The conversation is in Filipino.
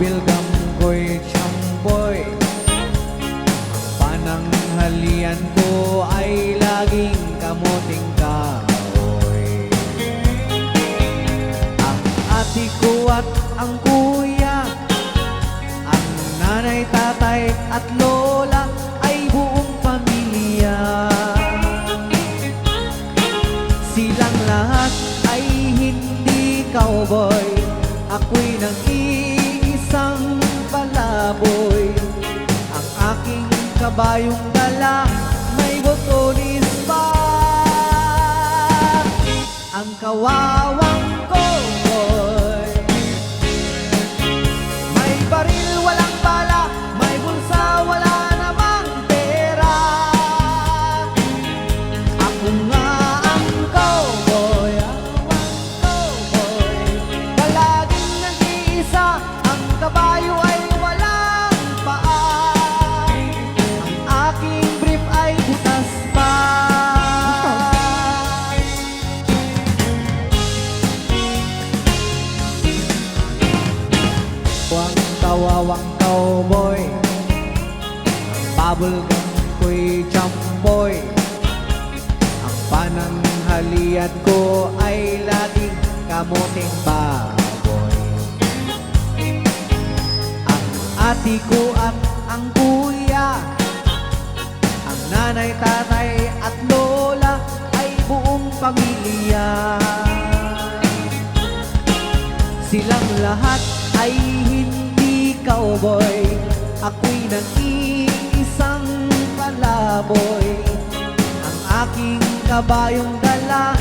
Pabilgam ko'y tiyamboy, pananghalian ko ay laging kamuting kahoy. Ang ate ko at ang kuya, ang nanay, tatay at lola ay buong pamilya. Silang lahat ay hindi cowboy, ako'y nag-iisang palaboy. Ang aking kabayong dala may botones pa. Ang kawawang cowboy, may baril walang bala, may bulsa wala namang pera. Ako nga ang cowboy, palaging nag-iisa, ang kabayo ay walang paa. Ang aking brief ay butas pa. Ang kawawang cowboy, pabilgam ko'y tiyamboy, ang pananghalian ko ay laging kamuting baboy. Ang ate ko at ang kuya, ang nanay, tatay at lola ay buong pamilya. Silang lahat ay hindi cowboy, ako'y nag-iisang palaboy. Ang aking kabayong dala